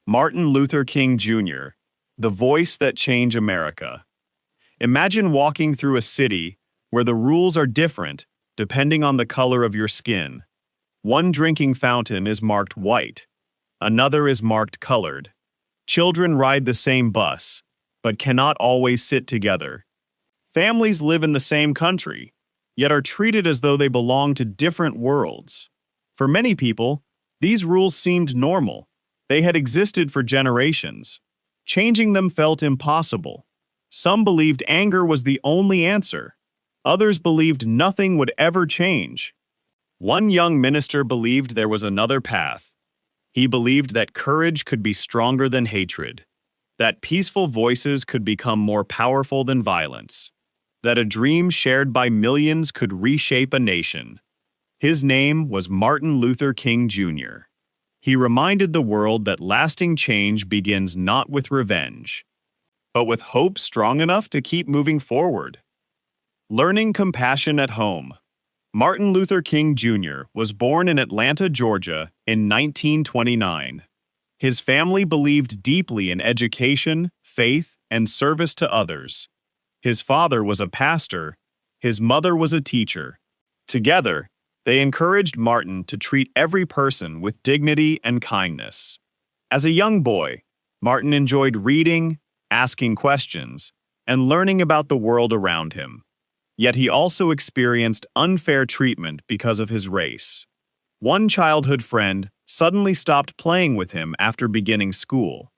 Martin Luther King Jr., the voice that changed America. Imagine walking through a city where the rules are different depending on the color of your skin. One drinking fountain is marked white, another is marked colored. Children ride the same bus, but cannot always sit together. Families live in the same country, yet are treated as though they belong to different worlds. For many people, these rules seemed normal. They had existed for generations. Changing them felt impossible. Some believed anger was the only answer. Others believed nothing would ever change. One young minister believed there was another path. He believed that courage could be stronger than hatred, that peaceful voices could become more powerful than violence, that a dream shared by millions could reshape a nation. His name was Martin Luther King Jr. He reminded the world that lasting change begins not with revenge, but with hope strong enough to keep moving forward. Learning compassion at home. Martin Luther King Jr. was born in Atlanta, Georgia, in 1929. His family believed deeply in education, faith, and service to others. His father was a pastor, his mother was a teacher. Together, they encouraged Martin to treat every person with dignity and kindness. As a young boy, Martin enjoyed reading, asking questions, and learning about the world around him. Yet he also experienced unfair treatment because of his race. One childhood friend suddenly stopped playing with him after beginning school.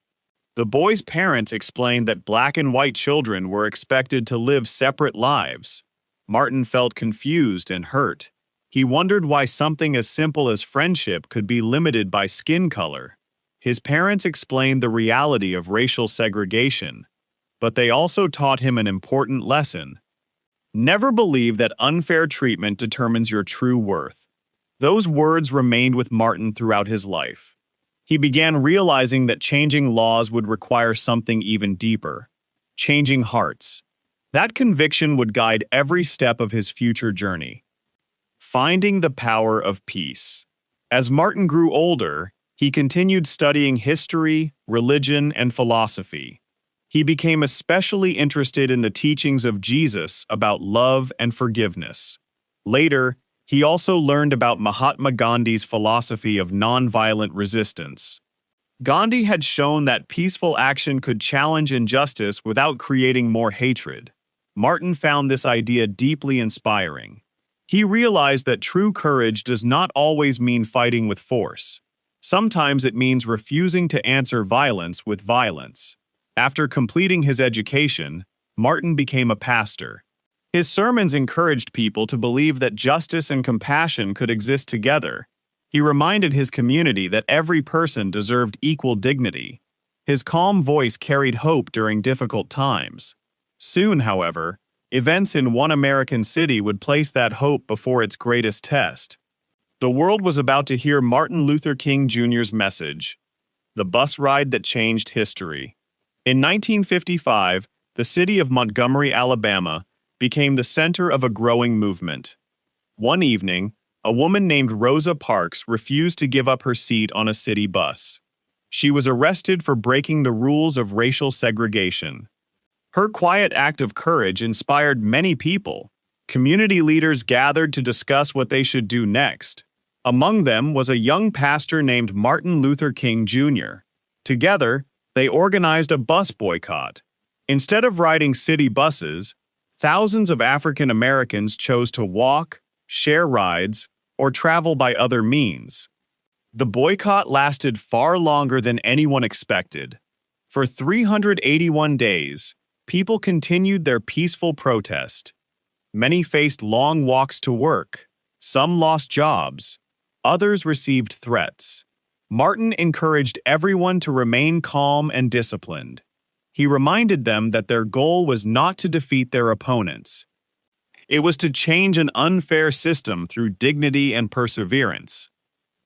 The boy's parents explained that black and white children were expected to live separate lives. Martin felt confused and hurt. He wondered why something as simple as friendship could be limited by skin color. His parents explained the reality of racial segregation, but they also taught him an important lesson. Never believe that unfair treatment determines your true worth. Those words remained with Martin throughout his life. He began realizing that changing laws would require something even deeper, changing hearts. That conviction would guide every step of his future journey. Finding the power of peace. As Martin grew older, he continued studying history, religion, and philosophy. He became especially interested in the teachings of Jesus about love and forgiveness. Later, he also learned about Mahatma Gandhi's philosophy of nonviolent resistance. Gandhi had shown that peaceful action could challenge injustice without creating more hatred. Martin found this idea deeply inspiring. He realized that true courage does not always mean fighting with force. Sometimes it means refusing to answer violence with violence. After completing his education, Martin became a pastor. His sermons encouraged people to believe that justice and compassion could exist together. He reminded his community that every person deserved equal dignity. His calm voice carried hope during difficult times. Soon, however, events in one American city would place that hope before its greatest test. The world was about to hear Martin Luther King Jr.'s message, the bus ride that changed history. In 1955, the city of Montgomery, Alabama, became the center of a growing movement. One evening, a woman named Rosa Parks refused to give up her seat on a city bus. She was arrested for breaking the rules of racial segregation. Her quiet act of courage inspired many people. Community leaders gathered to discuss what they should do next. Among them was a young pastor named Martin Luther King Jr. Together, they organized a bus boycott. Instead of riding city buses, thousands of African Americans chose to walk, share rides, or travel by other means. The boycott lasted far longer than anyone expected. For 381 days, people continued their peaceful protest. Many faced long walks to work. Some lost jobs. Others received threats. Martin encouraged everyone to remain calm and disciplined. He reminded them that their goal was not to defeat their opponents. It was to change an unfair system through dignity and perseverance.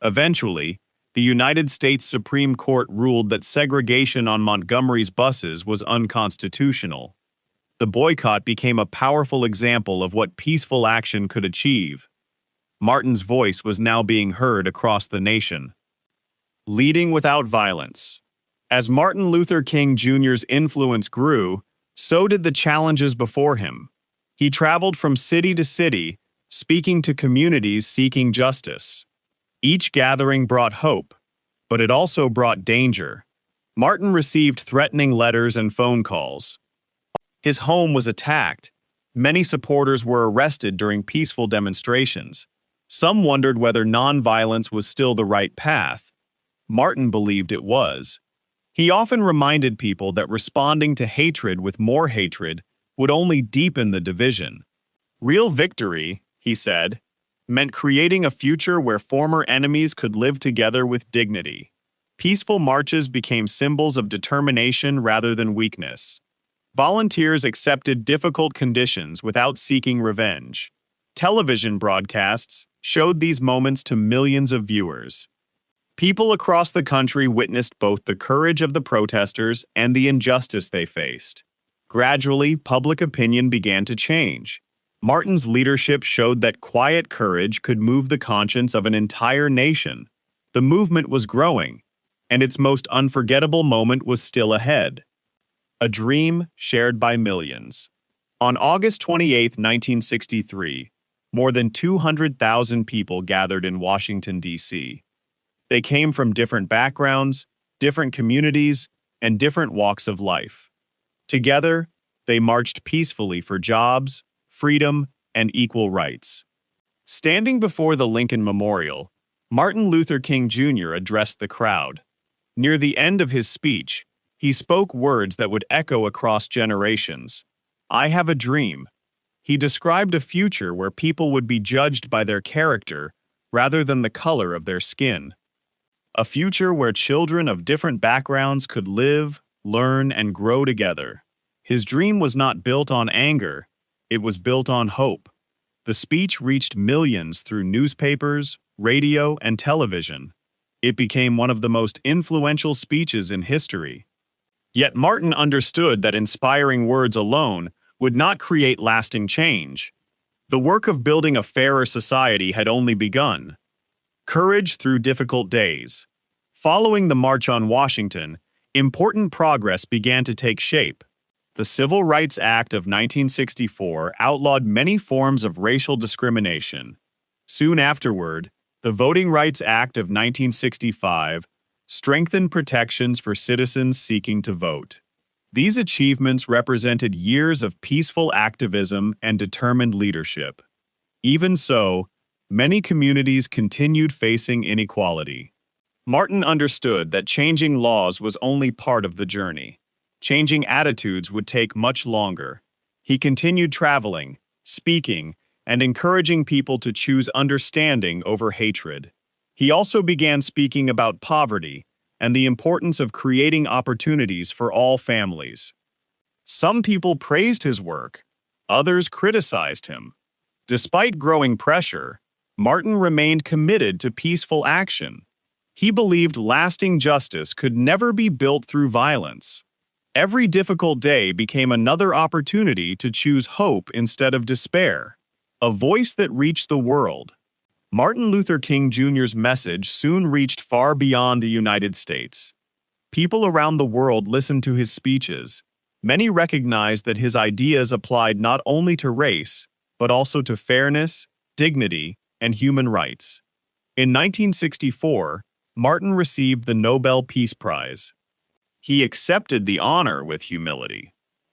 Eventually, the United States Supreme Court ruled that segregation on Montgomery's buses was unconstitutional. The boycott became a powerful example of what peaceful action could achieve. Martin's voice was now being heard across the nation. Leading without violence. As Martin Luther King Jr.'s influence grew, so did the challenges before him. He traveled from city to city, speaking to communities seeking justice. Each gathering brought hope, but it also brought danger. Martin received threatening letters and phone calls. His home was attacked. Many supporters were arrested during peaceful demonstrations. Some wondered whether nonviolence was still the right path. Martin believed it was. He often reminded people that responding to hatred with more hatred would only deepen the division. Real victory, he said, meant creating a future where former enemies could live together with dignity. Peaceful marches became symbols of determination rather than weakness. Volunteers accepted difficult conditions without seeking revenge. Television broadcasts showed these moments to millions of viewers. People across the country witnessed both the courage of the protesters and the injustice they faced. Gradually, public opinion began to change. Martin's leadership showed that quiet courage could move the conscience of an entire nation. The movement was growing, and its most unforgettable moment was still ahead. A dream shared by millions. On August 28, 1963, more than 200,000 people gathered in Washington, D.C. They came from different backgrounds, different communities, and different walks of life. Together, they marched peacefully for jobs, freedom, and equal rights. Standing before the Lincoln Memorial, Martin Luther King Jr. addressed the crowd. Near the end of his speech, he spoke words that would echo across generations. "I have a dream." He described a future where people would be judged by their character rather than the color of their skin. A future where children of different backgrounds could live, learn, and grow together. His dream was not built on anger, it was built on hope. The speech reached millions through newspapers, radio, and television. It became one of the most influential speeches in history. Yet Martin understood that inspiring words alone would not create lasting change. The work of building a fairer society had only begun. Courage through difficult days. Following the March on Washington, important progress began to take shape. The Civil Rights Act of 1964 outlawed many forms of racial discrimination. Soon afterward, the Voting Rights Act of 1965 strengthened protections for citizens seeking to vote. These achievements represented years of peaceful activism and determined leadership. Even so, many communities continued facing inequality. Martin understood that changing laws was only part of the journey. Changing attitudes would take much longer. He continued traveling, speaking, and encouraging people to choose understanding over hatred. He also began speaking about poverty and the importance of creating opportunities for all families. Some people praised his work, others criticized him. Despite growing pressure, Martin remained committed to peaceful action. He believed lasting justice could never be built through violence. Every difficult day became another opportunity to choose hope instead of despair. A voice that reached the world. Martin Luther King Jr.'s message soon reached far beyond the United States. People around the world listened to his speeches. Many recognized that his ideas applied not only to race, but also to fairness, dignity, and human rights. In 1964, Martin received the Nobel Peace Prize. He accepted the honor with humility.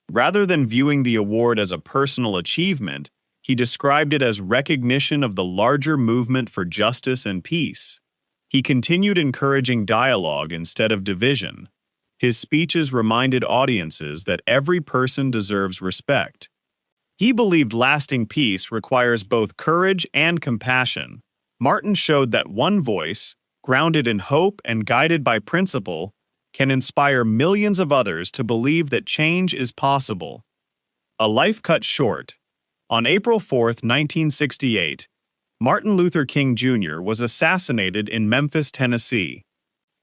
Rather than viewing the award as a personal achievement, he described it as recognition of the larger movement for justice and peace. He continued encouraging dialogue instead of division. His speeches reminded audiences that every person deserves respect. He believed lasting peace requires both courage and compassion. Martin showed that one voice, grounded in hope and guided by principle, can inspire millions of others to believe that change is possible. A life cut short. On April 4, 1968, Martin Luther King Jr. was assassinated in Memphis, Tennessee.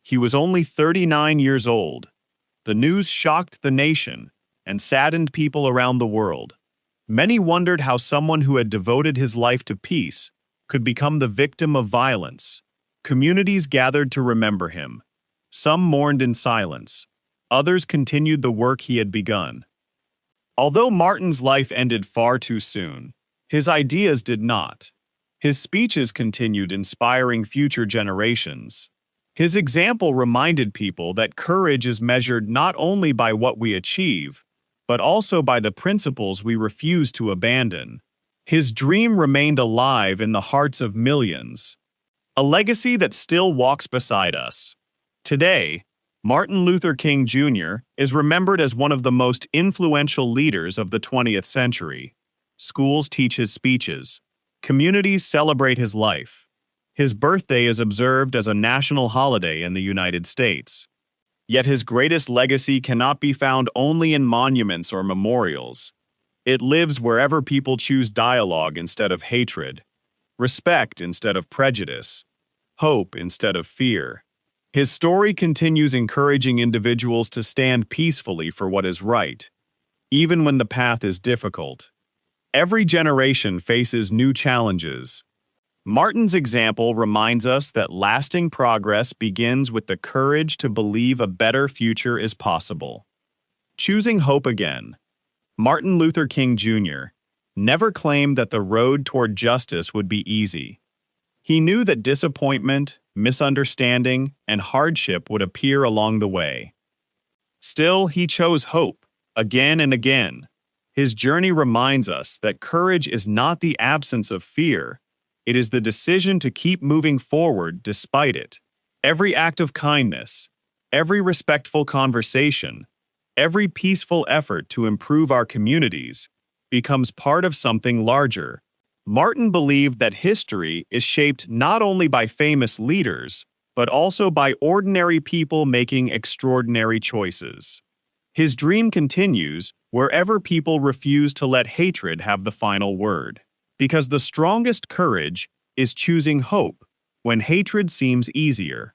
He was only 39 years old. The news shocked the nation and saddened people around the world. Many wondered how someone who had devoted his life to peace could become the victim of violence. Communities gathered to remember him. Some mourned in silence, Others continued the work he had begun. Although Martin's life ended far too soon, his ideas did not. His speeches continued inspiring future generations. His example reminded people that courage is measured not only by what we achieve, but also by the principles we refuse to abandon. His dream remained alive in the hearts of millions, a legacy that still walks beside us. Today, Martin Luther King Jr. is remembered as one of the most influential leaders of the 20th century. Schools teach his speeches. Communities celebrate his life. His birthday is observed as a national holiday in the United States. Yet his greatest legacy cannot be found only in monuments or memorials. It lives wherever people choose dialogue instead of hatred, respect instead of prejudice, hope instead of fear. His story continues encouraging individuals to stand peacefully for what is right, even when the path is difficult. Every generation faces new challenges. Martin's example reminds us that lasting progress begins with the courage to believe a better future is possible. Choosing hope again. Martin Luther King Jr. never claimed that the road toward justice would be easy. He knew that disappointment, misunderstanding, and hardship would appear along the way. Still, he chose hope, again and again. His journey reminds us that courage is not the absence of fear. It is the decision to keep moving forward despite it. Every act of kindness, every respectful conversation, every peaceful effort to improve our communities becomes part of something larger. Martin believed that history is shaped not only by famous leaders, but also by ordinary people making extraordinary choices. His dream continues wherever people refuse to let hatred have the final word. Because the strongest courage is choosing hope when hatred seems easier.